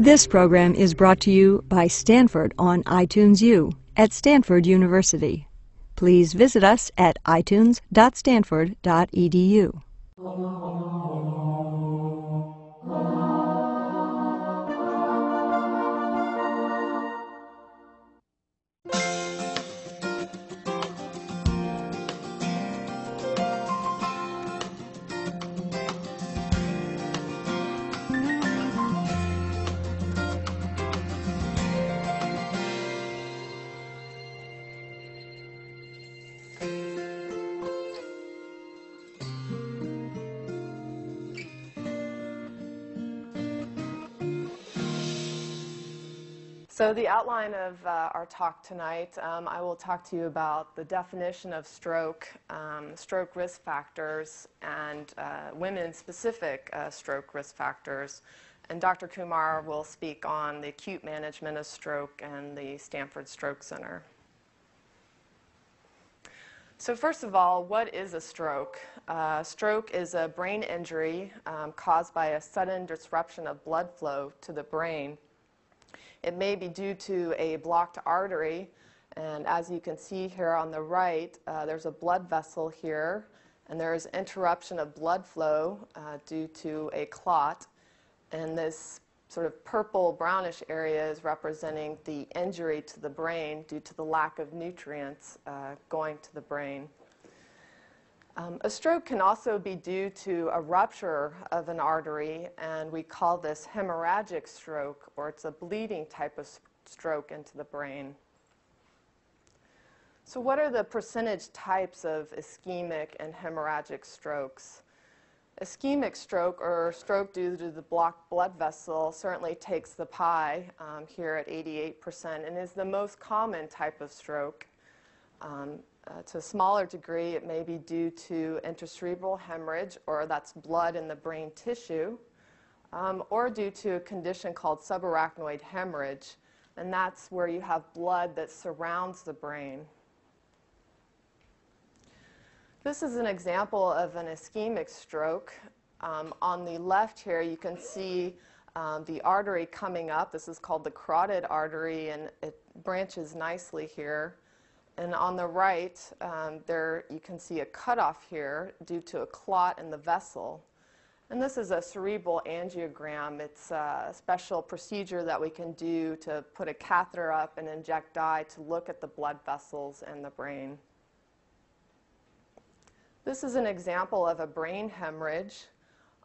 This program is brought to you by Stanford on iTunes U at Stanford University. Please visit us at itunes.stanford.edu. So the outline of our talk tonight, I will talk to you about the definition of stroke, stroke risk factors, and women-specific stroke risk factors. And Dr. Kumar will speak on the acute management of stroke and the Stanford Stroke Center. So first of all, what is a stroke? Stroke is a brain injury caused by a sudden disruption of blood flow to the brain. It may be due to a blocked artery, and as you can see here on the right, there's a blood vessel here, and there's interruption of blood flow due to a clot, and this sort of purple brownish area is representing the injury to the brain due to the lack of nutrients going to the brain. A stroke can also be due to a rupture of an artery, and we call this hemorrhagic stroke, or it's a bleeding type of stroke into the brain. So what are the percentage types of ischemic and hemorrhagic strokes? Ischemic stroke, or stroke due to the blocked blood vessel, certainly takes the pie here at 88% and is the most common type of stroke. To a smaller degree, it may be due to intracerebral hemorrhage, or that's blood in the brain tissue, or due to a condition called subarachnoid hemorrhage, and that's where you have blood that surrounds the brain. This is an example of an ischemic stroke. On the left here, you can see the artery coming up. This is called the carotid artery, and it branches nicely here. And on the right, there you can see a cutoff here due to a clot in the vessel. And this is a cerebral angiogram. It's a special procedure that we can do to put a catheter up and inject dye to look at the blood vessels and the brain. This is an example of a brain hemorrhage.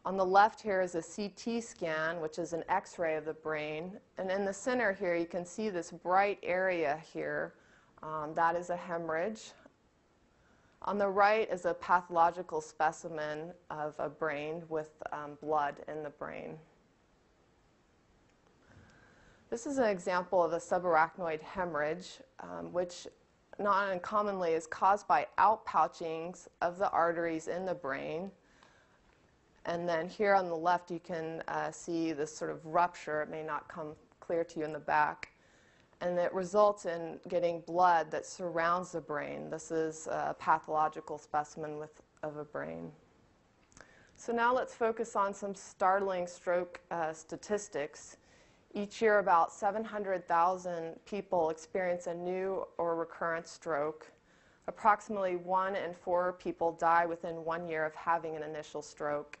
On the left here is a CT scan, which is an X-ray of the brain. And in the center here, you can see this bright area here. That is a hemorrhage. On the right is a pathological specimen of a brain with blood in the brain. This is an example of a subarachnoid hemorrhage, which not uncommonly is caused by outpouchings of the arteries in the brain. And then here on the left, you can see this sort of rupture. It may not come clear to you in the back. And it results in getting blood that surrounds the brain. This is a pathological specimen of a brain. So now let's focus on some startling stroke statistics. Each year, about 700,000 people experience a new or recurrent stroke. Approximately 1 in 4 people die within 1 year of having an initial stroke.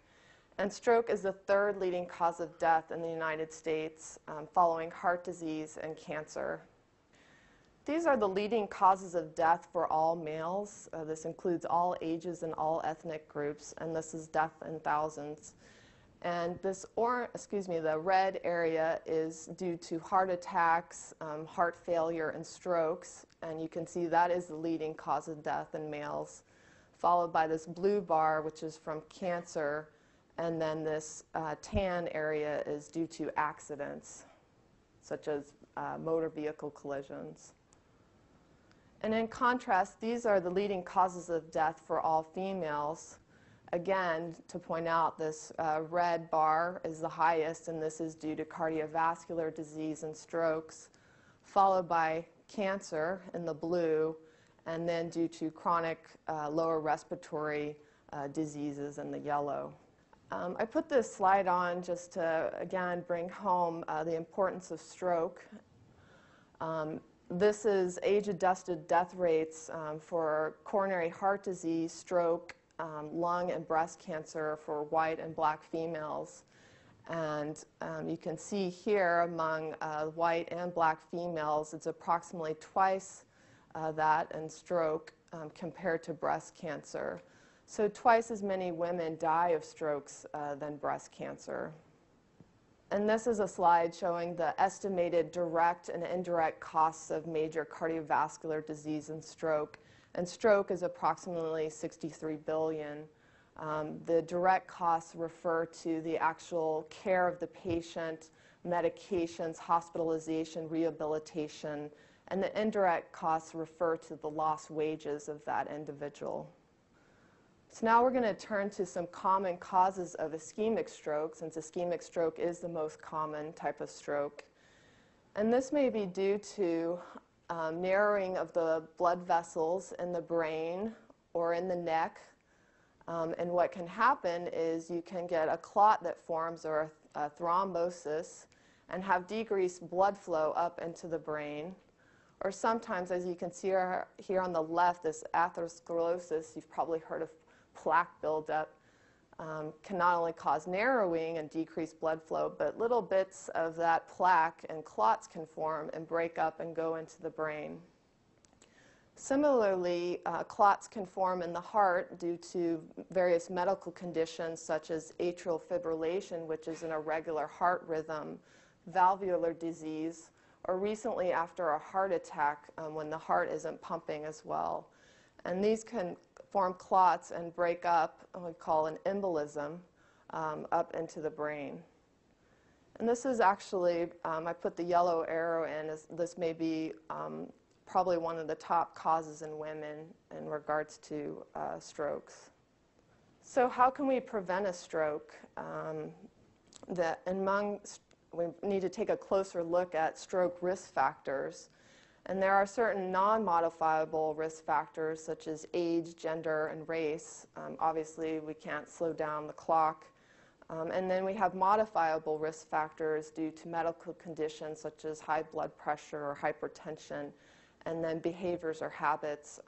And stroke is the third leading cause of death in the United States, following heart disease and cancer. These are the leading causes of death for all males. This includes all ages and all ethnic groups, and this is death in thousands. And this the red area is due to heart attacks, heart failure, and strokes. And you can see that is the leading cause of death in males, followed by this blue bar, which is from cancer. And then this tan area is due to accidents, such as motor vehicle collisions. And in contrast, these are the leading causes of death for all females. Again, to point out, this red bar is the highest, and this is due to cardiovascular disease and strokes, followed by cancer in the blue, and then due to chronic lower respiratory diseases in the yellow. I put this slide on just to, again, bring home the importance of stroke. This is age-adjusted death rates for coronary heart disease, stroke, lung and breast cancer for white and black females. And you can see here among white and black females, it's approximately twice that in stroke compared to breast cancer. So twice as many women die of strokes than breast cancer. And this is a slide showing the estimated direct and indirect costs of major cardiovascular disease and stroke. And stroke is approximately $63 billion. The direct costs refer to the actual care of the patient, medications, hospitalization, rehabilitation, and the indirect costs refer to the lost wages of that individual. So now we're going to turn to some common causes of ischemic stroke, since ischemic stroke is the most common type of stroke. And this may be due to narrowing of the blood vessels in the brain or in the neck. And what can happen is you can get a clot that forms or a thrombosis and have decreased blood flow up into the brain. Or sometimes, as you can see here on the left, this atherosclerosis, you've probably heard of plaque buildup, can not only cause narrowing and decreased blood flow, but little bits of that plaque and clots can form and break up and go into the brain. Similarly, clots can form in the heart due to various medical conditions such as atrial fibrillation, which is an irregular heart rhythm, valvular disease, or recently after a heart attack when the heart isn't pumping as well. And these can form clots and break up what we call an embolism up into the brain. And this is actually, I put the yellow arrow in, as this may be probably one of the top causes in women in regards to strokes. So how can we prevent a stroke? We need to take a closer look at stroke risk factors. And there are certain non-modifiable risk factors such as age, gender, and race. Obviously, we can't slow down the clock. And then we have modifiable risk factors due to medical conditions such as high blood pressure or hypertension, and then behaviors or habits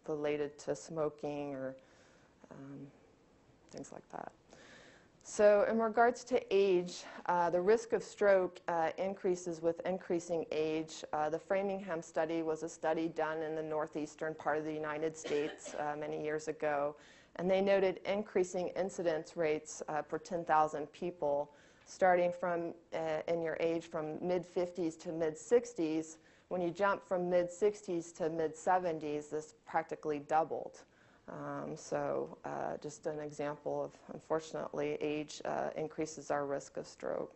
related to smoking or things like that. So in regards to age, the risk of stroke increases with increasing age. The Framingham study was a study done in the northeastern part of the United States many years ago, and they noted increasing incidence rates per 10,000 people, starting from in your age from mid-50s to mid-60s. When you jump from mid-60s to mid-70s, this practically doubled. Just an example of, unfortunately, age increases our risk of stroke.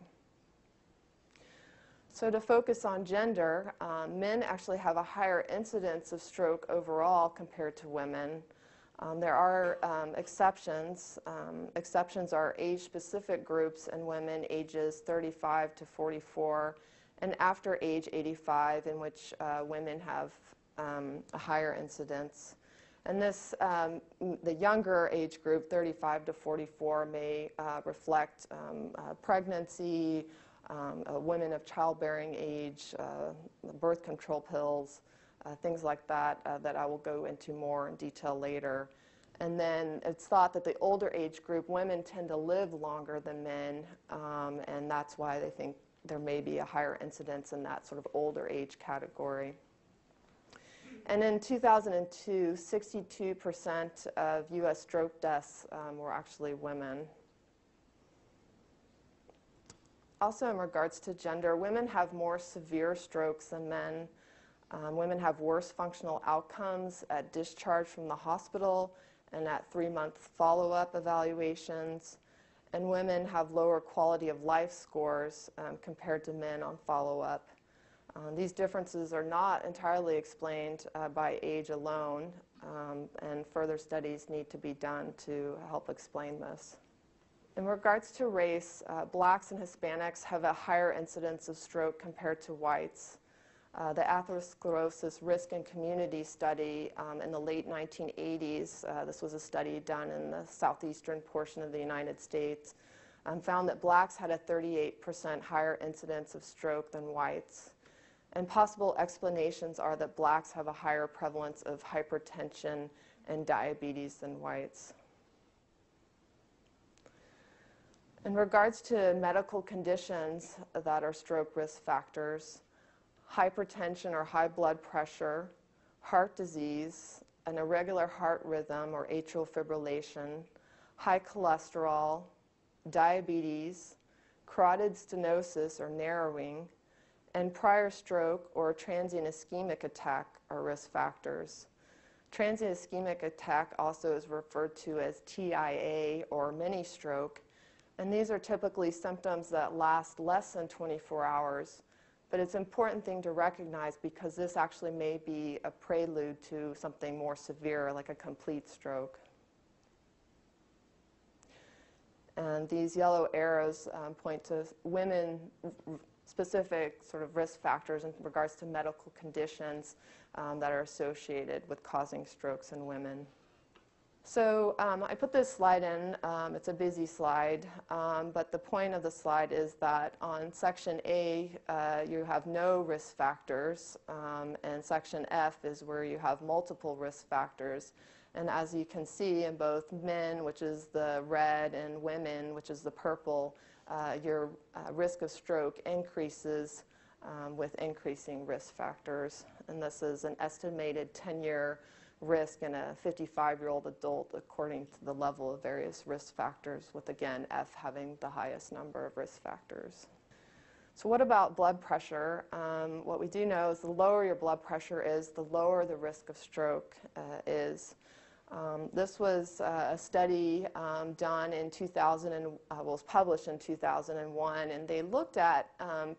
So to focus on gender, men actually have a higher incidence of stroke overall compared to women. There are exceptions. Exceptions are age-specific groups in women ages 35 to 44 and after age 85, in which women have a higher incidence. And this, the younger age group, 35 to 44, may reflect pregnancy, women of childbearing age, birth control pills, things like that, that I will go into more in detail later. And then it's thought that the older age group, women tend to live longer than men, and that's why they think there may be a higher incidence in that sort of older age category. And in 2002, 62% of U.S. stroke deaths were actually women. Also in regards to gender, women have more severe strokes than men. Women have worse functional outcomes at discharge from the hospital and at 3-month follow-up evaluations. And women have lower quality of life scores compared to men on follow-up. These differences are not entirely explained by age alone, and further studies need to be done to help explain this. In regards to race, blacks and Hispanics have a higher incidence of stroke compared to whites. The atherosclerosis risk and community study in the late 1980s, this was a study done in the southeastern portion of the United States, found that blacks had a 38% higher incidence of stroke than whites. And possible explanations are that blacks have a higher prevalence of hypertension and diabetes than whites. In regards to medical conditions that are stroke risk factors, hypertension or high blood pressure, heart disease, an irregular heart rhythm or atrial fibrillation, high cholesterol, diabetes, carotid stenosis or narrowing, and prior stroke or transient ischemic attack are risk factors. Transient ischemic attack also is referred to as TIA or mini stroke, and these are typically symptoms that last less than 24 hours. But it's an important thing to recognize because this actually may be a prelude to something more severe, like a complete stroke. And these yellow arrows point to women-specific sort of risk factors in regards to medical conditions that are associated with causing strokes in women. So I put this slide in. It's a busy slide, but the point of the slide is that on section A, you have no risk factors, and section F is where you have multiple risk factors. And as you can see in both men, which is the red, and women, which is the purple, your risk of stroke increases with increasing risk factors. And this is an estimated 10-year risk in a 55-year-old adult according to the level of various risk factors, with, again, F having the highest number of risk factors. So what about blood pressure? What we do know is the lower your blood pressure is, the lower the risk of stroke is. This was a study done in 2000 and was published in 2001, and they looked at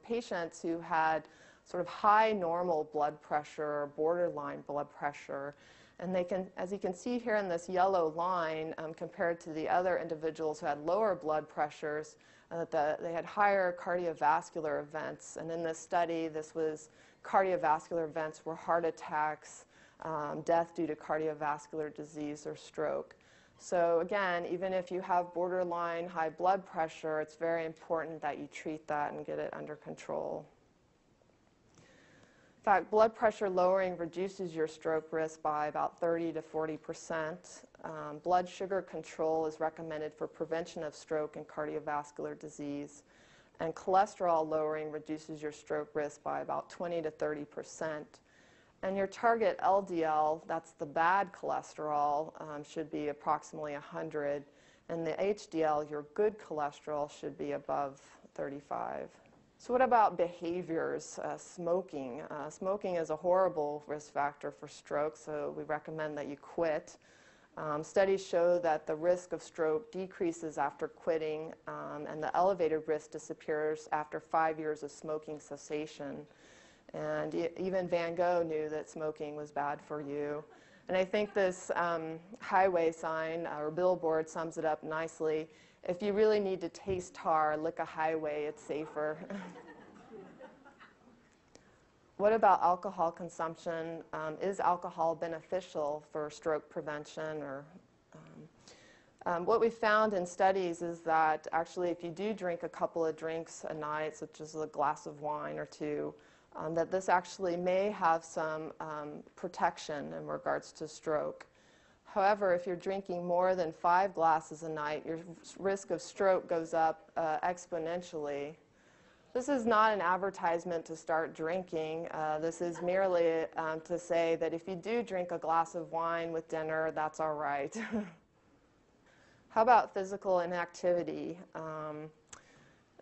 patients who had sort of high normal blood pressure or borderline blood pressure. And they can, as you can see here in this yellow line, compared to the other individuals who had lower blood pressures, they had higher cardiovascular events. And in this study, this was cardiovascular events were heart attacks, death due to cardiovascular disease or stroke. So again, even if you have borderline high blood pressure, it's very important that you treat that and get it under control. In fact, blood pressure lowering reduces your stroke risk by about 30 to 40%. Blood sugar control is recommended for prevention of stroke and cardiovascular disease. And cholesterol lowering reduces your stroke risk by about 20 to 30%. And your target LDL, that's the bad cholesterol, should be approximately 100. And the HDL, your good cholesterol, should be above 35. So what about behaviors? Smoking. Smoking is a horrible risk factor for stroke, so we recommend that you quit. Studies show that the risk of stroke decreases after quitting, and the elevated risk disappears after 5 years of smoking cessation. And even Van Gogh knew that smoking was bad for you. And I think this highway sign or billboard sums it up nicely. If you really need to taste tar, lick a highway, it's safer. What about alcohol consumption? Is alcohol beneficial for stroke prevention? Or what we found in studies is that actually if you do drink a couple of drinks a night, such as a glass of wine or two, that this actually may have some protection in regards to stroke. However, if you're drinking more than 5 glasses a night, your risk of stroke goes up exponentially. This is not an advertisement to start drinking. This is merely to say that if you do drink a glass of wine with dinner, that's all right. How about physical inactivity?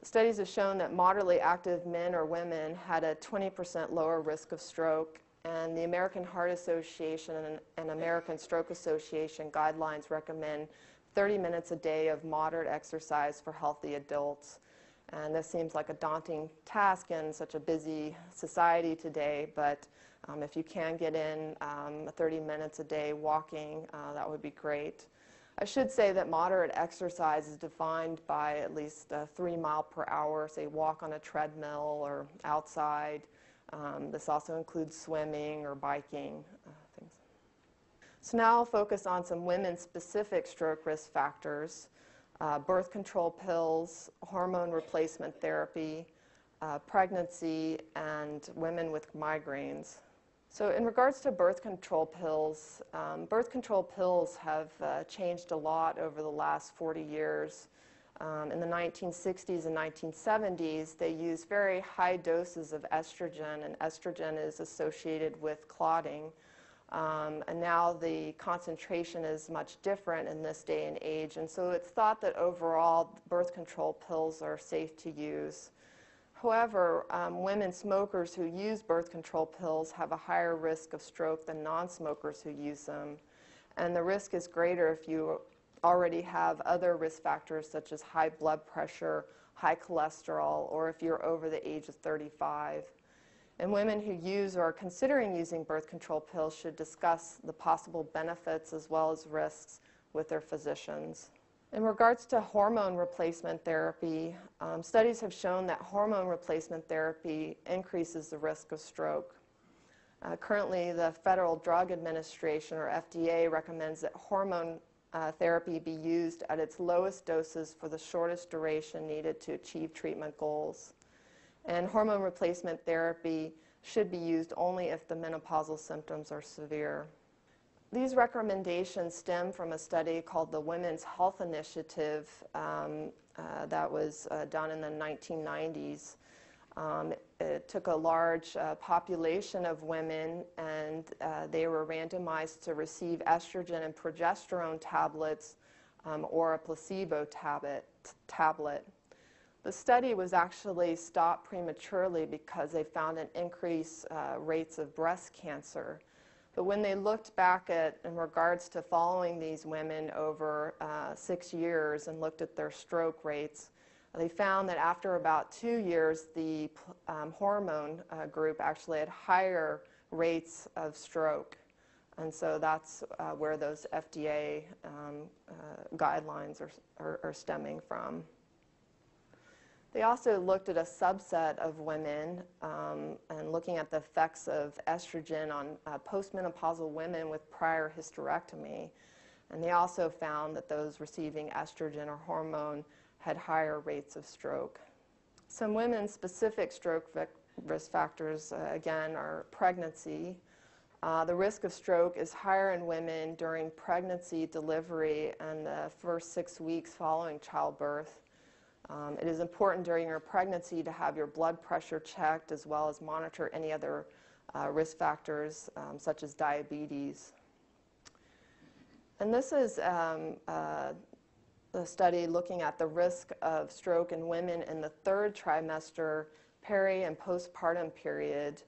Studies have shown that moderately active men or women had a 20% lower risk of stroke, and the American Heart Association and American Stroke Association guidelines recommend 30 minutes a day of moderate exercise for healthy adults. And this seems like a daunting task in such a busy society today, but if you can get in 30 minutes a day walking, that would be great. I should say that moderate exercise is defined by at least 3 miles per hour, say walk on a treadmill or outside. This also includes swimming or biking, things. So now I'll focus on some women-specific stroke risk factors: birth control pills, hormone replacement therapy, pregnancy, and women with migraines. So in regards to birth control pills have changed a lot over the last 40 years. In the 1960s and 1970s, they used very high doses of estrogen, and estrogen is associated with clotting. And now the concentration is much different in this day and age, and so it's thought that overall birth control pills are safe to use. However, women smokers who use birth control pills have a higher risk of stroke than non-smokers who use them, and the risk is greater if you already have other risk factors such as high blood pressure, high cholesterol, or if you're over the age of 35. And women who use or are considering using birth control pills should discuss the possible benefits as well as risks with their physicians. In regards to hormone replacement therapy, studies have shown that hormone replacement therapy increases the risk of stroke. Currently, the Federal Drug Administration, or FDA, recommends that hormone therapy be used at its lowest doses for the shortest duration needed to achieve treatment goals. And hormone replacement therapy should be used only if the menopausal symptoms are severe. These recommendations stem from a study called the Women's Health Initiative that was done in the 1990s. It took a large population of women, and they were randomized to receive estrogen and progesterone tablets or a placebo tablet. The study was actually stopped prematurely because they found an increased rates of breast cancer. But when they looked back in regards to following these women over 6 years and looked at their stroke rates, they found that after about 2 years, the hormone group actually had higher rates of stroke. And so that's where those FDA guidelines are stemming from. They also looked at a subset of women and looking at the effects of estrogen on postmenopausal women with prior hysterectomy. And they also found that those receiving estrogen or hormone had higher rates of stroke. Some women-specific stroke risk factors, again, are pregnancy. The risk of stroke is higher in women during pregnancy, delivery, and the first 6 weeks following childbirth. It is important during your pregnancy to have your blood pressure checked as well as monitor any other risk factors such as diabetes. And this is a study looking at the risk of stroke in women in the 3rd trimester, peri and postpartum period,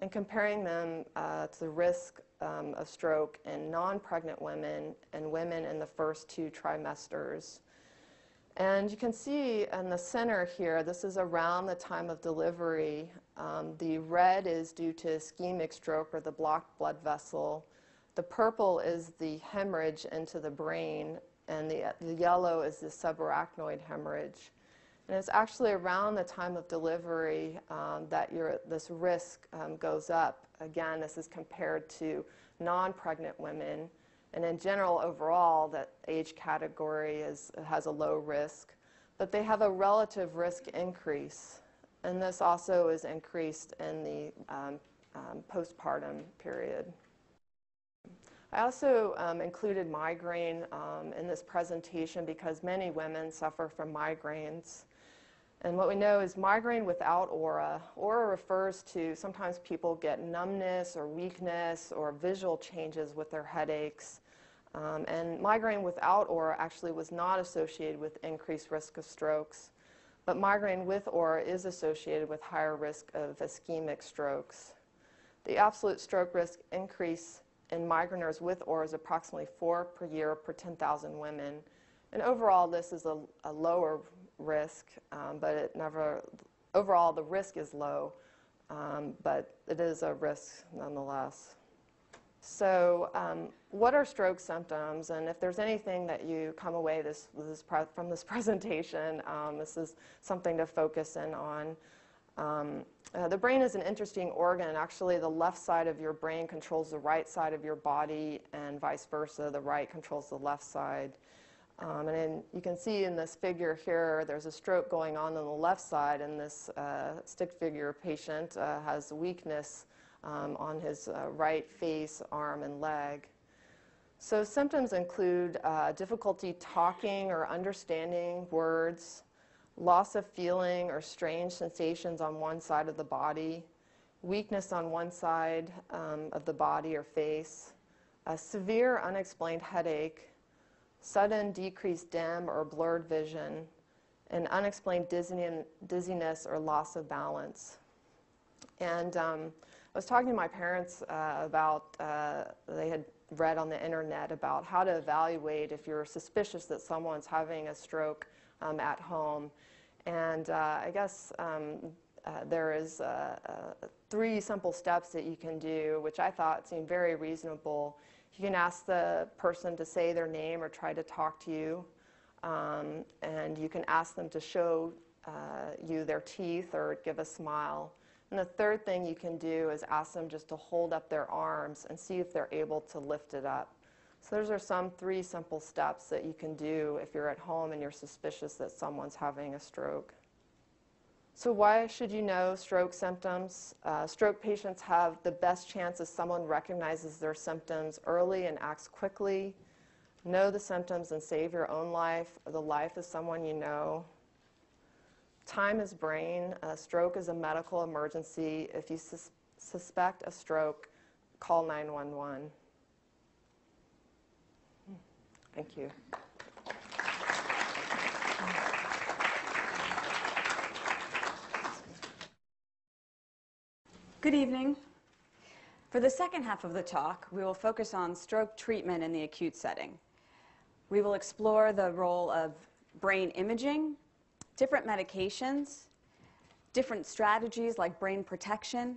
and comparing them to the risk of stroke in non-pregnant women and women in the first 2 trimesters. And you can see in the center here, this is around the time of delivery. The red is due to ischemic stroke or the blocked blood vessel. The purple is the hemorrhage into the brain, and the yellow is the subarachnoid hemorrhage. And it's actually around the time of delivery that this risk goes up. Again, this is compared to non-pregnant women. And in general, overall, that age category has a low risk, but they have a relative risk increase. And this also is increased in the postpartum period. I also included migraine in this presentation because many women suffer from migraines. And what we know is migraine without aura. Aura refers to sometimes people get numbness or weakness or visual changes with their headaches. And migraine without aura actually was not associated with increased risk of strokes. But migraine with aura is associated with higher risk of ischemic strokes. The absolute stroke risk increase in migraineurs with aura is approximately 4 per year per 10,000 women. And overall, this is a lower risk, but overall the risk is low, but it is a risk nonetheless. So what are stroke symptoms? And if there's anything that you come away from this presentation, this is something to focus in on. The brain is an interesting organ. Actually, the left side of your brain controls the right side of your body, and vice versa. The right controls the left side. And then you can see in this figure here, there's a stroke going on the left side, and this stick figure patient has weakness on his right face, arm, and leg. So symptoms include difficulty talking or understanding words, loss of feeling or strange sensations on one side of the body, weakness on one side of the body or face, a severe unexplained headache, sudden decreased dim or blurred vision, and unexplained dizziness or loss of balance. And I was talking to my parents about, they had read on the internet about how to evaluate if you're suspicious that someone's having a stroke at home. And I guess there is 3 simple steps that you can do, which I thought seemed very reasonable. You can ask the person to say their name or try to talk to you. And you can ask them to show you their teeth or give a smile. And the third thing you can do is ask them just to hold up their arms and see if they're able to lift it up. So those are some 3 simple steps that you can do if you're at home and you're suspicious that someone's having a stroke. So why should you know stroke symptoms? Stroke patients have the best chance if someone recognizes their symptoms early and acts quickly. Know the symptoms and save your own life or the life of someone you know. Time is brain. A stroke is a medical emergency. If you suspect a stroke, call 911. Thank you. Good evening. For the second half of the talk, we will focus on stroke treatment in the acute setting. We will explore the role of brain imaging, different medications, different strategies like brain protection,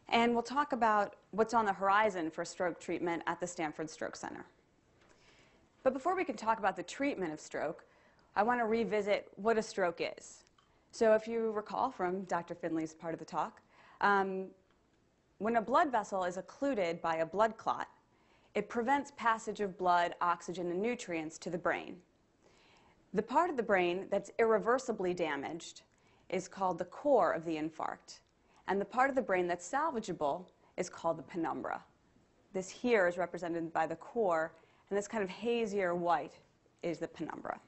and we'll talk about what's on the horizon for stroke treatment at the Stanford Stroke Center. But before we can talk about the treatment of stroke, I want to revisit what a stroke is. So if you recall from Dr. Finley's part of the talk, when a blood vessel is occluded by a blood clot, it prevents passage of blood, oxygen, and nutrients to the brain. The part of the brain that's irreversibly damaged is called the core of the infarct, and the part of the brain that's salvageable is called the penumbra. This here is represented by the core, and this kind of hazier white is the penumbra.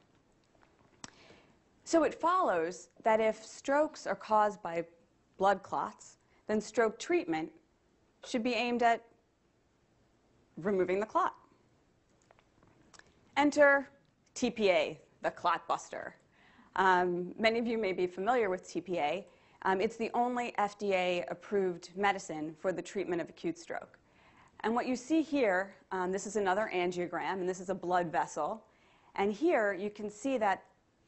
So it follows that if strokes are caused by blood clots, then stroke treatment should be aimed at removing the clot. Enter TPA, the clot buster. Many of you may be familiar with TPA. It's the only FDA-approved medicine for the treatment of acute stroke. And what you see here, this is another angiogram, and this is a blood vessel. And here you can see that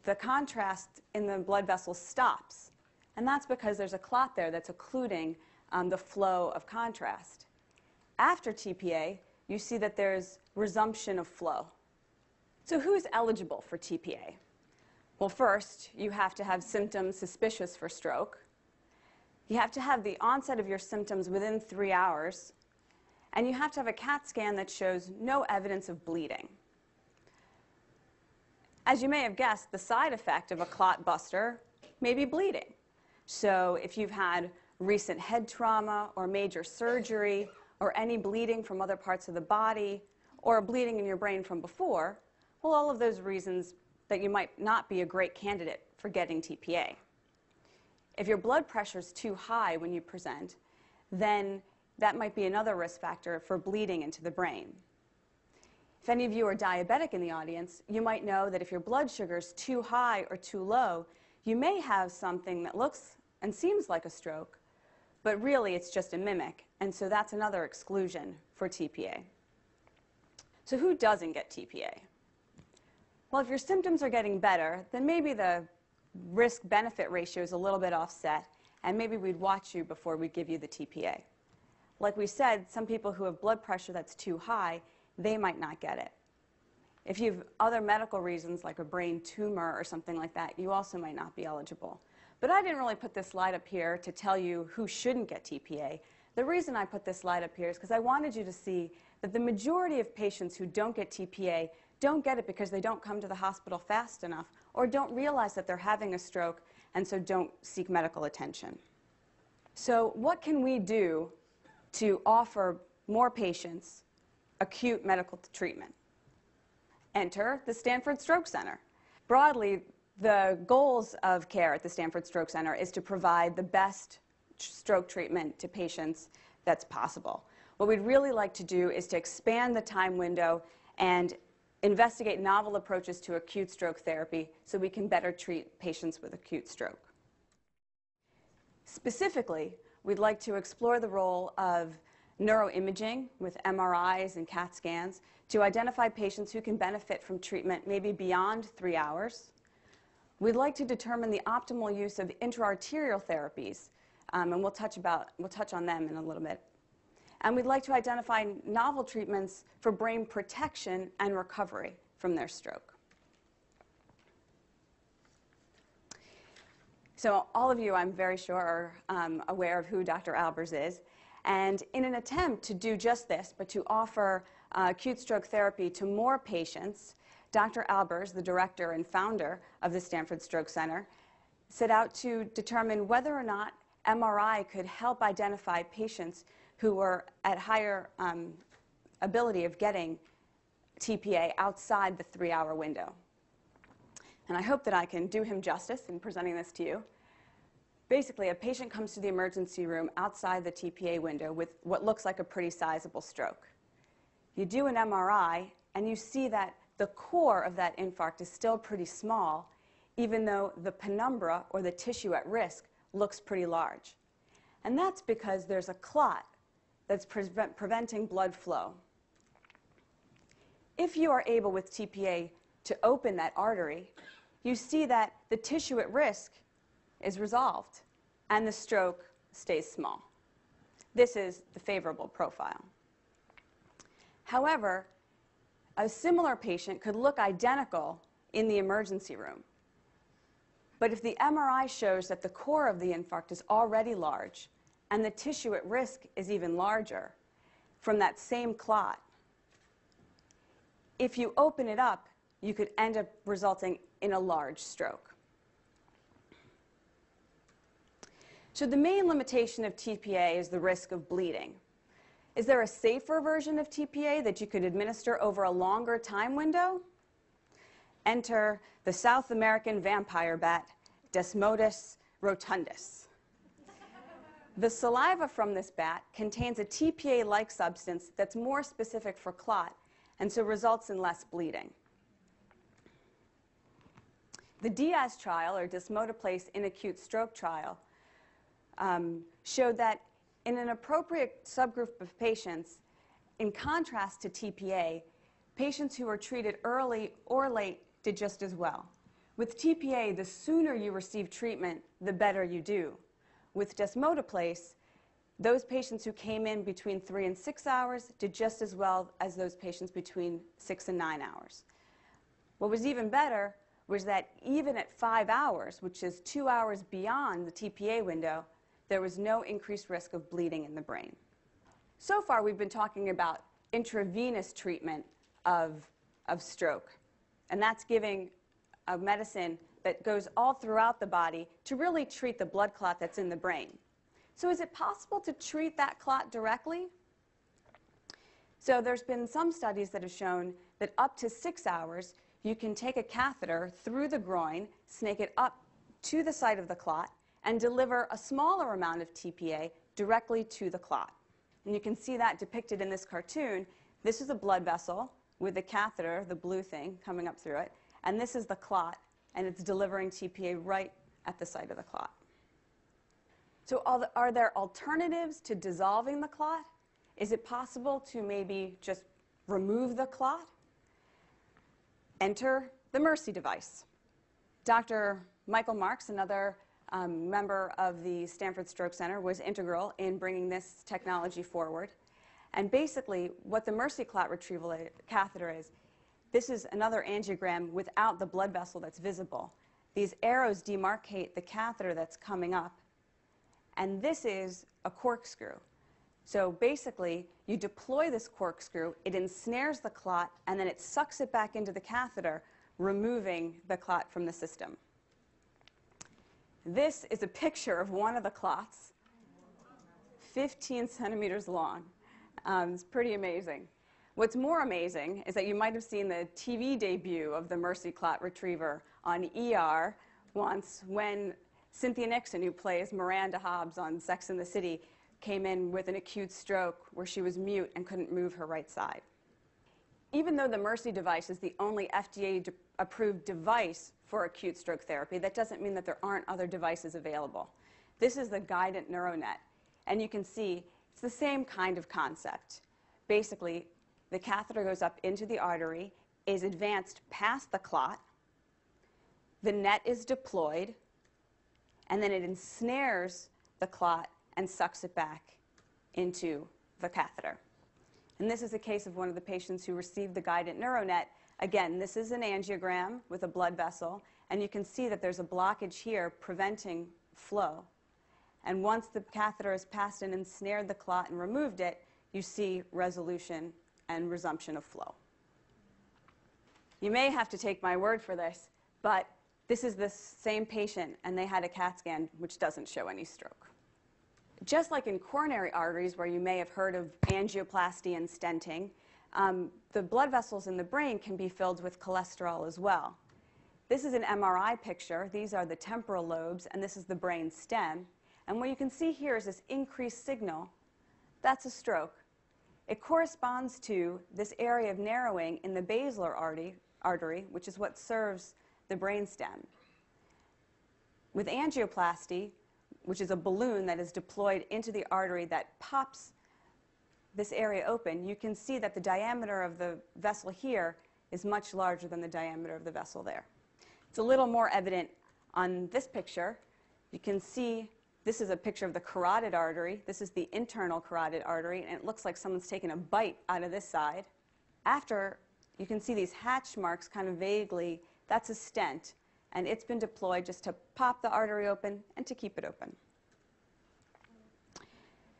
the contrast in the blood vessel stops. And that's because there's a clot there that's occluding the flow of contrast. After TPA, you see that there's resumption of flow. So who's eligible for TPA? Well, first, you have to have symptoms suspicious for stroke. You have to have the onset of your symptoms within 3 hours. And you have to have a CAT scan that shows no evidence of bleeding. As you may have guessed, the side effect of a clot buster may be bleeding. So if you've had recent head trauma or major surgery or any bleeding from other parts of the body or bleeding in your brain from before, well, all of those reasons that you might not be a great candidate for getting TPA. If your blood pressure is too high when you present, then that might be another risk factor for bleeding into the brain. If any of you are diabetic in the audience, you might know that if your blood sugar is too high or too low, you may have something that looks and seems like a stroke, but really it's just a mimic, and so that's another exclusion for TPA. So who doesn't get TPA? Well, if your symptoms are getting better, then maybe the risk-benefit ratio is a little bit offset, and maybe we'd watch you before we give you the TPA. Like we said, some people who have blood pressure that's too high, they might not get it. If you have other medical reasons like a brain tumor or something like that, you also might not be eligible. But I didn't really put this slide up here to tell you who shouldn't get TPA. The reason I put this slide up here is because I wanted you to see that the majority of patients who don't get TPA don't get it because they don't come to the hospital fast enough or don't realize that they're having a stroke and so don't seek medical attention. So what can we do to offer more patients acute medical treatment? Enter the Stanford Stroke Center. Broadly, the goals of care at the Stanford Stroke Center is to provide the best stroke treatment to patients that's possible. What we'd really like to do is to expand the time window and investigate novel approaches to acute stroke therapy so we can better treat patients with acute stroke. Specifically, we'd like to explore the role of neuroimaging with MRIs and CAT scans to identify patients who can benefit from treatment maybe beyond 3 hours. We'd like to determine the optimal use of intra-arterial therapies, and we'll touch on them in a little bit. And we'd like to identify novel treatments for brain protection and recovery from their stroke. So all of you, I'm very sure, are aware of who Dr. Albers is. And in an attempt to do just this, but to offer acute stroke therapy to more patients, Dr. Albers, the director and founder of the Stanford Stroke Center, set out to determine whether or not MRI could help identify patients who were at higher ability of getting TPA outside the 3-hour window. And I hope that I can do him justice in presenting this to you. Basically, a patient comes to the emergency room outside the TPA window with what looks like a pretty sizable stroke. You do an MRI, and you see that the core of that infarct is still pretty small, even though the penumbra, or the tissue at risk, looks pretty large. And that's because there's a clot that's preventing blood flow. If you are able with TPA to open that artery, you see that the tissue at risk is resolved and the stroke stays small. This is the favorable profile. However, a similar patient could look identical in the emergency room. But if the MRI shows that the core of the infarct is already large and the tissue at risk is even larger from that same clot, if you open it up, you could end up resulting in a large stroke. So the main limitation of TPA is the risk of bleeding. Is there a safer version of TPA that you could administer over a longer time window? Enter the South American vampire bat, Desmodus rotundus. The saliva from this bat contains a TPA-like substance that's more specific for clot and so results in less bleeding. The DIAS trial, or desmodoplase in acute stroke trial, showed that in an appropriate subgroup of patients, in contrast to TPA, patients who were treated early or late did just as well. With TPA, the sooner you receive treatment, the better you do. With desmodoplase, those patients who came in between 3 and 6 hours did just as well as those patients between 6 and 9 hours. What was even better was that even at 5 hours, which is 2 hours beyond the TPA window, there was no increased risk of bleeding in the brain. So far, we've been talking about intravenous treatment of stroke, and that's giving a medicine that goes all throughout the body to really treat the blood clot that's in the brain. So is it possible to treat that clot directly? So there's been some studies that have shown that up to 6 hours, you can take a catheter through the groin, snake it up to the site of the clot, and deliver a smaller amount of TPA directly to the clot. And you can see that depicted in this cartoon. This is a blood vessel with the catheter, the blue thing, coming up through it. And this is the clot, and it's delivering TPA right at the site of the clot. So are there alternatives to dissolving the clot? Is it possible to maybe just remove the clot? Enter the Mercy device. Dr. Michael Marks, another member of the Stanford Stroke Center, was integral in bringing this technology forward. And basically, what the Mercy clot retrieval catheter is, this is another angiogram without the blood vessel that's visible. these arrows demarcate the catheter that's coming up, and this is a corkscrew. So basically, you deploy this corkscrew, it ensnares the clot, and then it sucks it back into the catheter, removing the clot from the system. This is a picture of one of the clots, 15 centimeters long. It's pretty amazing. What's more amazing is that you might have seen the TV debut of the Mercy Clot Retriever on ER once when Cynthia Nixon, who plays Miranda Hobbs on Sex and the City, came in with an acute stroke where she was mute and couldn't move her right side. Even though the Mercy device is the only FDA-approved device for acute stroke therapy, that doesn't mean that there aren't other devices available. This is the Guidant NeuroNet, and you can see it's the same kind of concept. Basically, the catheter goes up into the artery, is advanced past the clot, the net is deployed, and then it ensnares the clot and sucks it back into the catheter. And this is a case of one of the patients who received the Guidant NeuroNet. Again, this is an angiogram with a blood vessel, and you can see that there's a blockage here preventing flow. And once the catheter has passed and ensnared the clot and removed it, you see resolution and resumption of flow. You may have to take my word for this, but this is the same patient, and they had a CAT scan which doesn't show any stroke. Just like in coronary arteries, where you may have heard of angioplasty and stenting, the blood vessels in the brain can be filled with cholesterol as well. This is an MRI picture. These are the temporal lobes, and this is the brain stem. And what you can see here is this increased signal. That's a stroke. It corresponds to this area of narrowing in the basilar artery, which is what serves the brain stem. With angioplasty, which is a balloon that is deployed into the artery that pops this area open, you can see that the diameter of the vessel here is much larger than the diameter of the vessel there. It's a little more evident on this picture. You can see this is a picture of the carotid artery. This is the internal carotid artery, and it looks like someone's taken a bite out of this side. After, you can see these hatch marks kind of vaguely. That's a stent, and it's been deployed just to pop the artery open and to keep it open.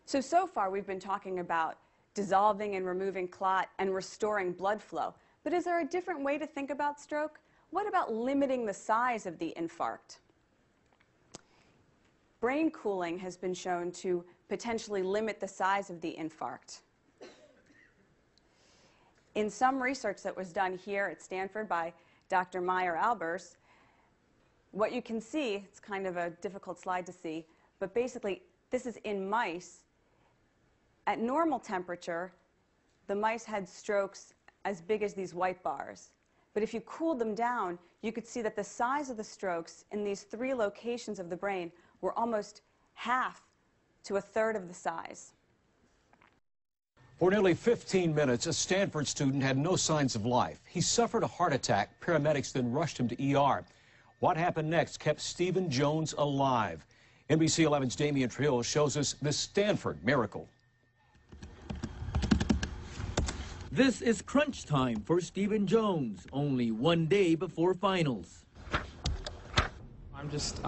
So far we've been talking about dissolving and removing clot and restoring blood flow. But is there a different way to think about stroke? What about limiting the size of the infarct? Brain cooling has been shown to potentially limit the size of the infarct. In some research that was done here at Stanford by Dr. Meyer-Albers, what you can see, it's kind of a difficult slide to see, but basically this is in mice. At normal temperature, the mice had strokes as big as these white bars. But if you cooled them down, you could see that the size of the strokes in these 3 locations of the brain were almost half to a third of the size. For nearly 15 minutes, a Stanford student had no signs of life. He suffered a heart attack. Paramedics then rushed him to ER. What happened next kept Stephen Jones alive. NBC 11's Damian Trill shows us the Stanford miracle. This is crunch time for Stephen Jones, only 1 day before finals. I'm just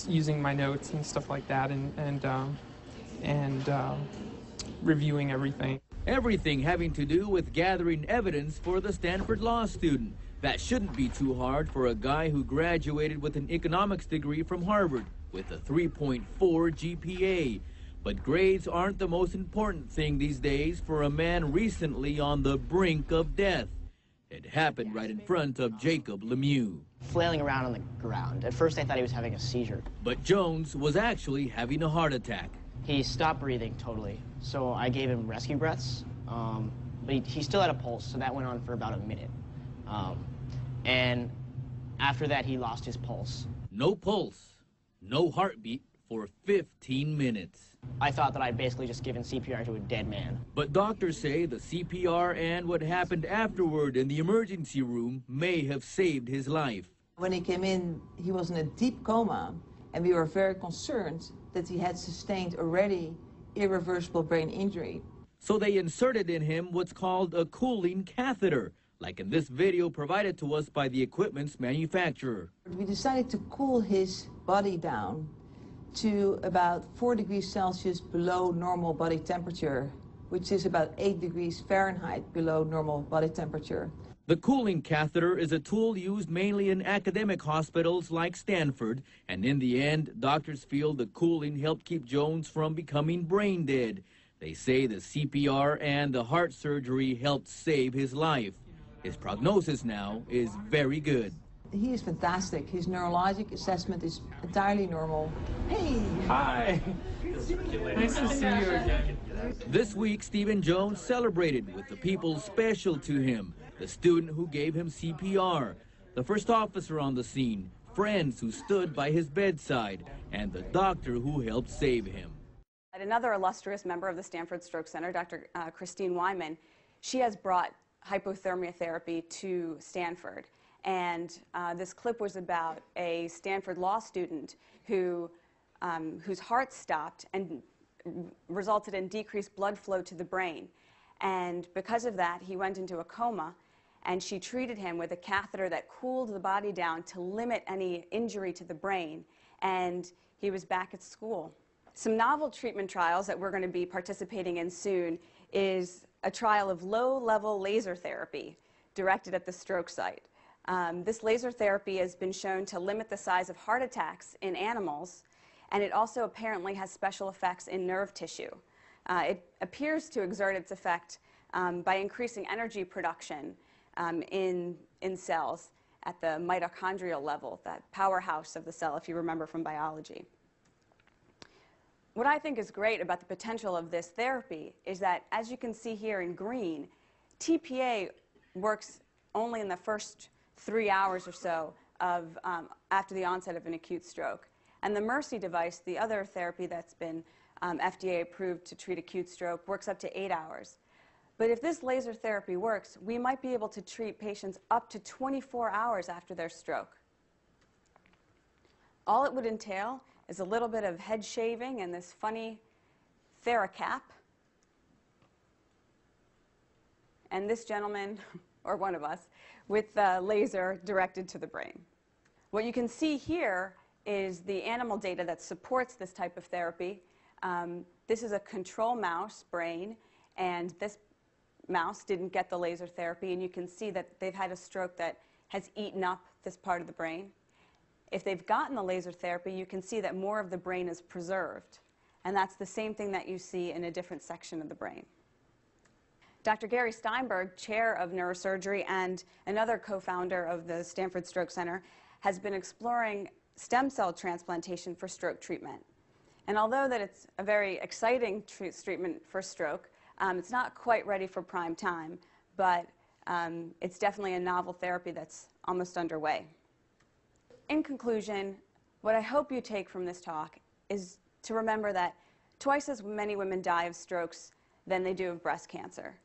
using my notes and stuff like that and reviewing everything. Everything having to do with gathering evidence for the Stanford law student. That shouldn't be too hard for a guy who graduated with an economics degree from Harvard with a 3.4 GPA. But grades aren't the most important thing these days for a man recently on the brink of death. It happened right in front of Jacob Lemieux. Flailing around on the ground. At first I thought he was having a seizure. But Jones was actually having a heart attack. He stopped breathing totally, so I gave him rescue breaths. But he still had a pulse, so that went on for about a minute. And after that, he lost his pulse. No pulse, no heartbeat for 15 minutes. I thought that I'd basically just given CPR to a dead man. But doctors say the CPR and what happened afterward in the emergency room may have saved his life. When he came in, he was in a deep coma, and we were very concerned that he had sustained already irreversible brain injury. So they inserted in him what's called a cooling catheter, like in this video provided to us by the equipment's manufacturer. We decided to cool his body down to about 4 degrees Celsius below normal body temperature, which is about 8 degrees Fahrenheit below normal body temperature. The cooling catheter is a tool used mainly in academic hospitals like Stanford, and in the end, doctors feel the cooling helped keep Jones from becoming brain dead. They say the CPR and the heart surgery helped save his life. His prognosis now is very good. He is fantastic. His neurologic assessment is entirely normal. Hey! Hi! Nice to see you again. This week, Stephen Jones celebrated with the people special to him, the student who gave him CPR, the first officer on the scene, friends who stood by his bedside, and the doctor who helped save him. Another illustrious member of the Stanford Stroke Center, Dr. Christine Wyman, she has brought hypothermia therapy to Stanford. And this clip was about a Stanford law student whose heart stopped and resulted in decreased blood flow to the brain. And because of that, he went into a coma, and she treated him with a catheter that cooled the body down to limit any injury to the brain, and he was back at school. Some novel treatment trials that we're going to be participating in soon is a trial of low-level laser therapy directed at the stroke site. This laser therapy has been shown to limit the size of heart attacks in animals, and it also apparently has special effects in nerve tissue. It appears to exert its effect by increasing energy production in cells at the mitochondrial level, that powerhouse of the cell, if you remember from biology. What I think is great about the potential of this therapy is that, as you can see here in green, TPA works only in the first 3 hours or so of, after the onset of an acute stroke. And the Mercy device, the other therapy that's been FDA approved to treat acute stroke, works up to 8 hours. But if this laser therapy works, we might be able to treat patients up to 24 hours after their stroke. All it would entail is a little bit of head shaving and this funny TheraCap. And this gentleman, or one of us, with the laser directed to the brain. What you can see here is the animal data that supports this type of therapy. This is a control mouse brain, and this mouse didn't get the laser therapy, and you can see that they've had a stroke that has eaten up this part of the brain. If they've gotten the laser therapy, you can see that more of the brain is preserved, and that's the same thing that you see in a different section of the brain. Dr. Gary Steinberg, chair of neurosurgery and another co-founder of the Stanford Stroke Center, has been exploring stem cell transplantation for stroke treatment. And although that it's a very exciting treatment for stroke, it's not quite ready for prime time, but it's definitely a novel therapy that's almost underway. In conclusion, what I hope you take from this talk is to remember that twice as many women die of strokes than they do of breast cancer.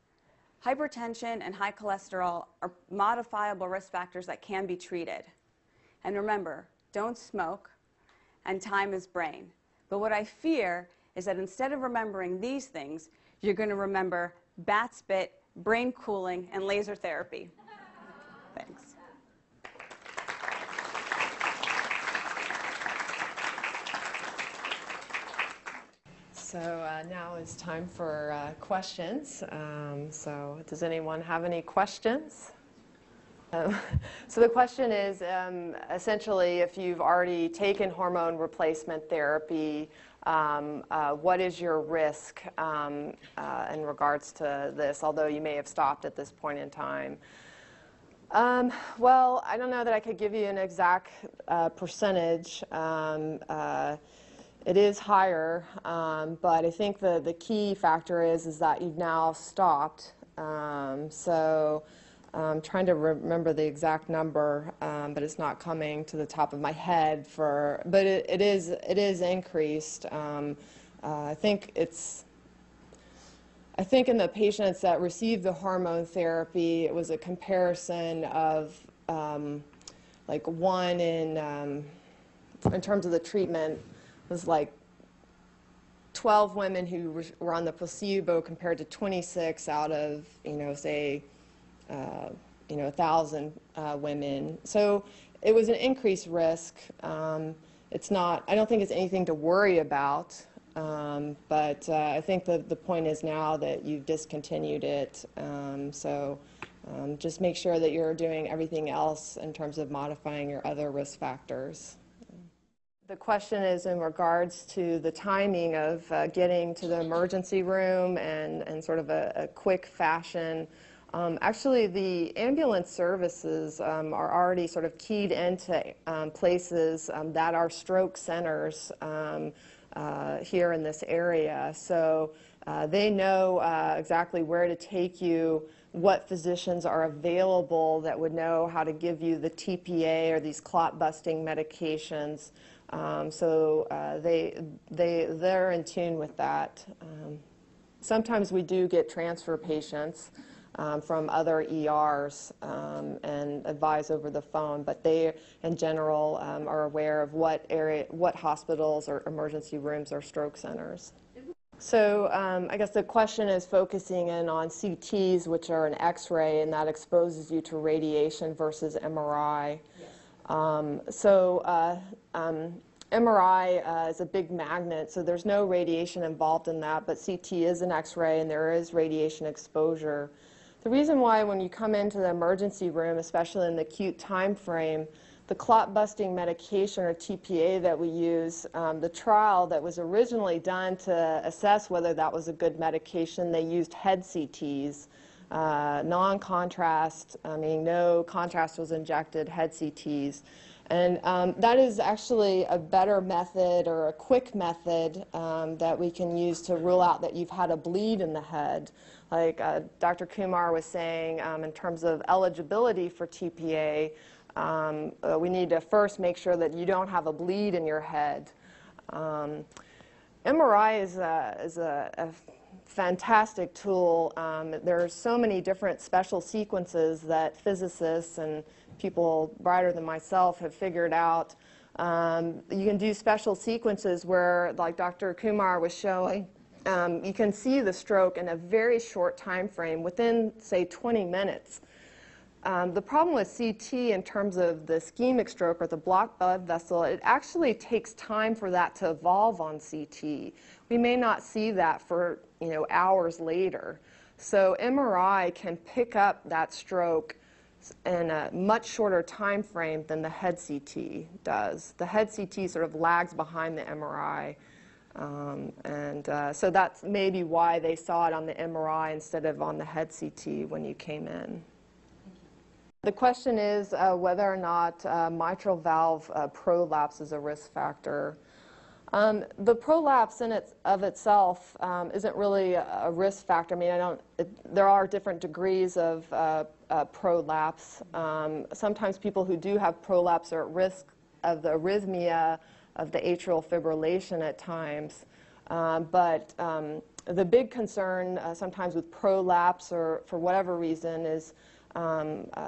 Hypertension and high cholesterol are modifiable risk factors that can be treated. And remember, don't smoke, and time is brain. But what I fear is that instead of remembering these things, you're going to remember bat spit, brain cooling, and laser therapy. Thanks. So now is time for questions. So does anyone have any questions? So the question is essentially, if you've already taken hormone replacement therapy, what is your risk in regards to this, although you may have stopped at this point in time? Well, I don't know that I could give you an exact percentage. It is higher, but I think the key factor is that you've now stopped. So I'm trying to remember the exact number, but it's not coming to the top of my head. But it is increased. I think in the patients that received the hormone therapy, it was a comparison of like one in terms of the treatment was like 12 women who were on the placebo compared to 26 out of, say, 1,000 women. So it was an increased risk. It's not, I don't think it's anything to worry about, but I think the point is now that you've discontinued it, just make sure that you're doing everything else in terms of modifying your other risk factors. The question is in regards to the timing of getting to the emergency room and sort of a quick fashion. Actually, the ambulance services are already sort of keyed into places that are stroke centers here in this area. So they know exactly where to take you, what physicians are available that would know how to give you the TPA or these clot-busting medications. They're in tune with that. Sometimes we do get transfer patients from other ERs and advise over the phone, but they, in general, are aware of what hospitals or emergency rooms are stroke centers. So I guess the question is focusing in on CTs, which are an X-ray, and that exposes you to radiation versus MRI. MRI is a big magnet, so there's no radiation involved in that, but CT is an X-ray and there is radiation exposure. The reason why when you come into the emergency room, especially in the acute time frame, the clot-busting medication or TPA that we use, the trial that was originally done to assess whether that was a good medication, they used head CTs, non-contrast, meaning no contrast was injected, head CTs. And that is actually a better method or a quick method that we can use to rule out that you've had a bleed in the head. Like Dr. Kumar was saying, in terms of eligibility for TPA, we need to first make sure that you don't have a bleed in your head. MRI is a fantastic tool. There are so many different special sequences that physicists and people brighter than myself have figured out. You can do special sequences where, like Dr. Kumar was showing, you can see the stroke in a very short time frame, within, say, 20 minutes. The problem with CT in terms of the ischemic stroke or the blocked blood vessel, it actually takes time for that to evolve on CT. We may not see that for hours later. So MRI can pick up that stroke in a much shorter time frame than the head CT does. The head CT sort of lags behind the MRI. So that's maybe why they saw it on the MRI instead of on the head CT when you came in. The question is whether or not mitral valve prolapse is a risk factor. The prolapse in of itself isn't really a risk factor. I mean, there are different degrees of prolapse. Sometimes people who do have prolapse are at risk of the arrhythmia of the atrial fibrillation at times. But the big concern sometimes with prolapse, or for whatever reason, is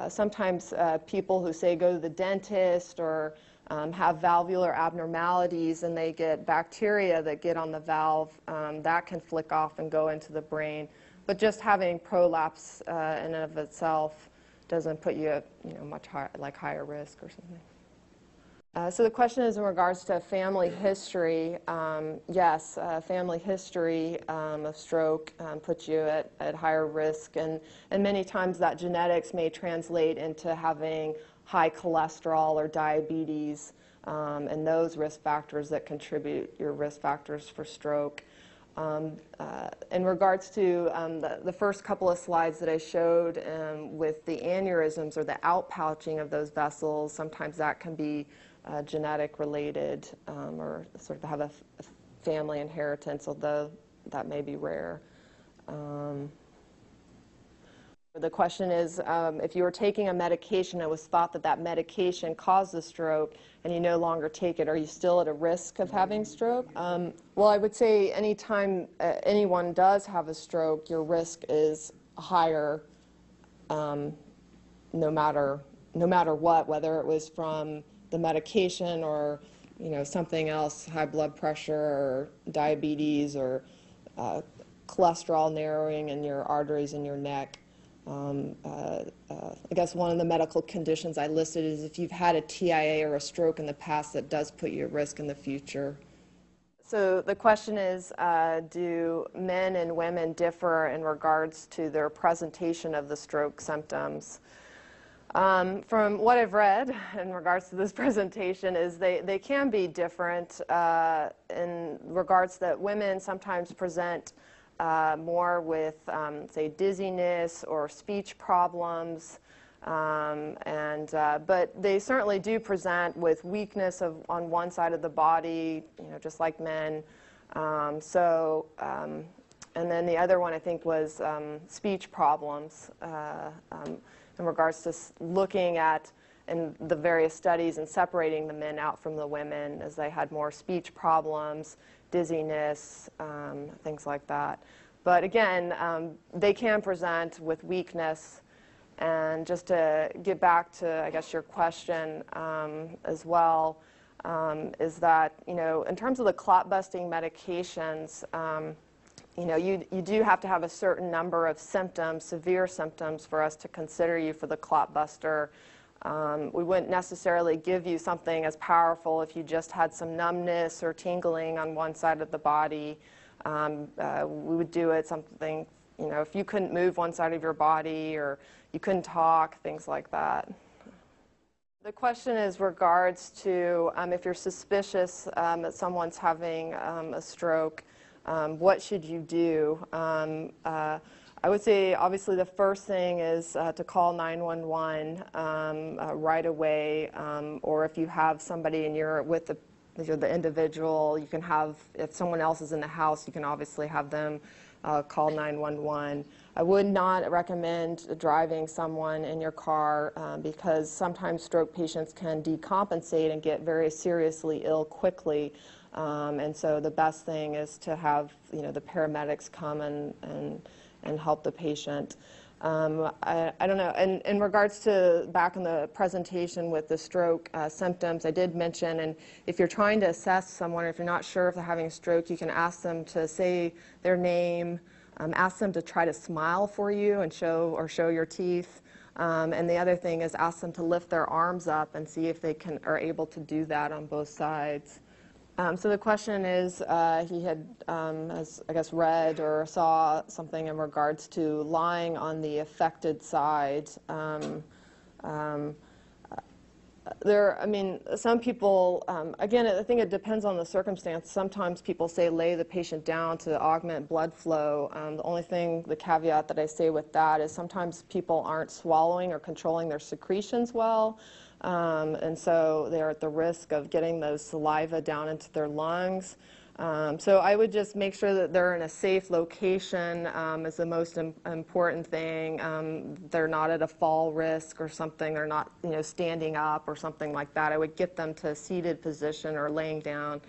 sometimes people who say go to the dentist or have valvular abnormalities and they get bacteria that get on the valve, that can flick off and go into the brain. But just having prolapse in and of itself doesn't put you at much higher, higher risk or something. So the question is in regards to family history. Yes, family history of stroke puts you at higher risk, and many times that genetics may translate into having high cholesterol or diabetes, and those risk factors that contribute your risk factors for stroke. In regards to the first couple of slides that I showed with the aneurysms or the outpouching of those vessels, sometimes that can be genetic related or sort of have a family inheritance, although that may be rare. The question is, if you were taking a medication and it was thought that that medication caused the stroke and you no longer take it, are you still at a risk of having stroke? Well, I would say anytime anyone does have a stroke, your risk is higher no matter what, whether it was from the medication or something else, high blood pressure or diabetes or cholesterol narrowing in your arteries in your neck. I guess one of the medical conditions I listed is if you've had a TIA or a stroke in the past, that does put you at risk in the future. So the question is, do men and women differ in regards to their presentation of the stroke symptoms? From what I've read in regards to this presentation is they can be different in regards that women sometimes present more with, say, dizziness or speech problems, but they certainly do present with weakness on one side of the body, just like men. And then the other one I think was speech problems in regards to looking at in the various studies and separating the men out from the women as they had more speech problems, dizziness, things like that. But again, they can present with weakness. And just to get back to, I guess, your question as well, is that, in terms of the clot-busting medications, you do have to have a certain number of symptoms, severe symptoms, for us to consider you for the clot buster. We wouldn't necessarily give you something as powerful if you just had some numbness or tingling on one side of the body. We would do it something, if you couldn't move one side of your body or you couldn't talk, things like that. The question is regards to if you're suspicious that someone's having a stroke, what should you do? I would say, obviously, the first thing is to call 911 right away, or if you have somebody and you're with the individual, you can have, if someone else is in the house, you can obviously have them call 911. I would not recommend driving someone in your car because sometimes stroke patients can decompensate and get very seriously ill quickly. And so the best thing is to have the paramedics come and help the patient. I don't know. And in regards to back in the presentation with the stroke symptoms, I did mention, and if you're trying to assess someone, if you're not sure if they're having a stroke, you can ask them to say their name, ask them to try to smile for you and show your teeth. And the other thing is ask them to lift their arms up and see if they are able to do that on both sides. So the question is, he had, as I guess, read or saw something in regards to lying on the affected side. Some people, again, I think it depends on the circumstance. Sometimes people say lay the patient down to augment blood flow. The only thing, the caveat that I say with that is sometimes people aren't swallowing or controlling their secretions well. And so they're at the risk of getting those saliva down into their lungs. So I would just make sure that they're in a safe location is the most important thing. They're not at a fall risk or something. They're not standing up or something like that. I would get them to a seated position or laying down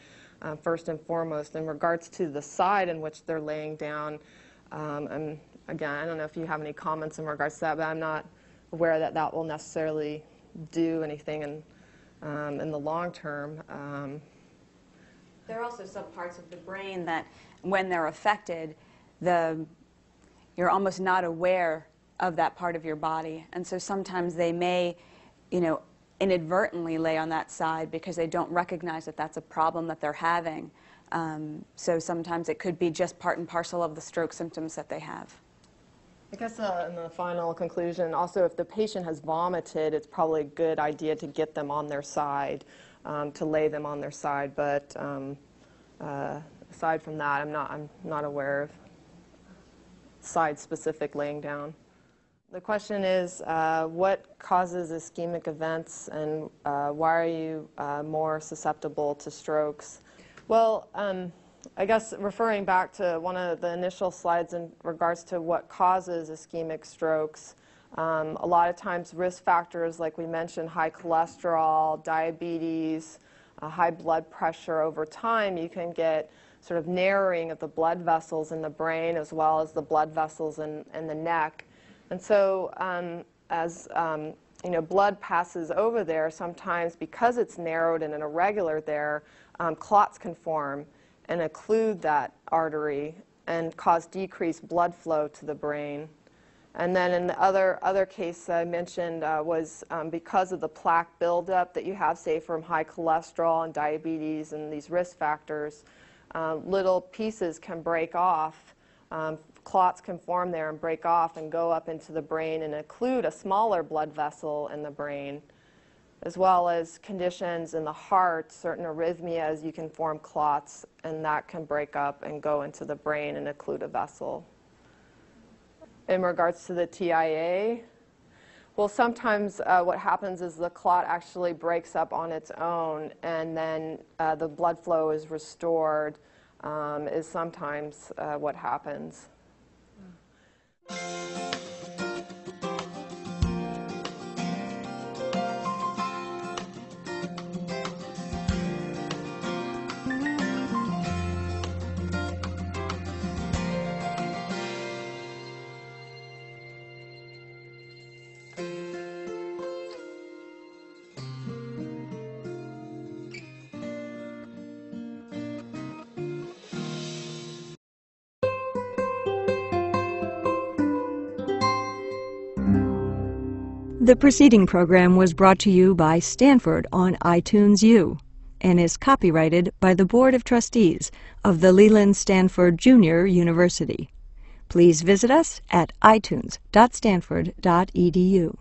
first and foremost. In regards to the side in which they're laying down, and again, I don't know if you have any comments in regards to that, but I'm not aware that that will necessarily do anything in the long term. There are also some parts of the brain that, when they're affected, you're almost not aware of that part of your body, and so sometimes they may, inadvertently lay on that side because they don't recognize that that's a problem that they're having. So sometimes it could be just part and parcel of the stroke symptoms that they have. I guess in the final conclusion, also if the patient has vomited, it's probably a good idea to get them on their side, to lay them on their side. But aside from that, I'm not aware of side-specific laying down. The question is, what causes ischemic events, and why are you more susceptible to strokes? Well, I guess referring back to one of the initial slides in regards to what causes ischemic strokes, a lot of times risk factors, like we mentioned, high cholesterol, diabetes, high blood pressure. Over time, you can get sort of narrowing of the blood vessels in the brain as well as the blood vessels in the neck. And so as blood passes over there, sometimes because it's narrowed and irregular there, clots can form and occlude that artery and cause decreased blood flow to the brain. And then in the other case I mentioned was because of the plaque buildup that you have, say, from high cholesterol and diabetes and these risk factors, little pieces can break off. Clots can form there and break off and go up into the brain and occlude a smaller blood vessel in the brain, as well as conditions in the heart, certain arrhythmias, you can form clots, and that can break up and go into the brain and occlude a vessel. In regards to the TIA, well, sometimes what happens is the clot actually breaks up on its own, and then the blood flow is restored, is sometimes what happens. The preceding program was brought to you by Stanford on iTunes U and is copyrighted by the Board of Trustees of the Leland Stanford Junior University. Please visit us at itunes.stanford.edu.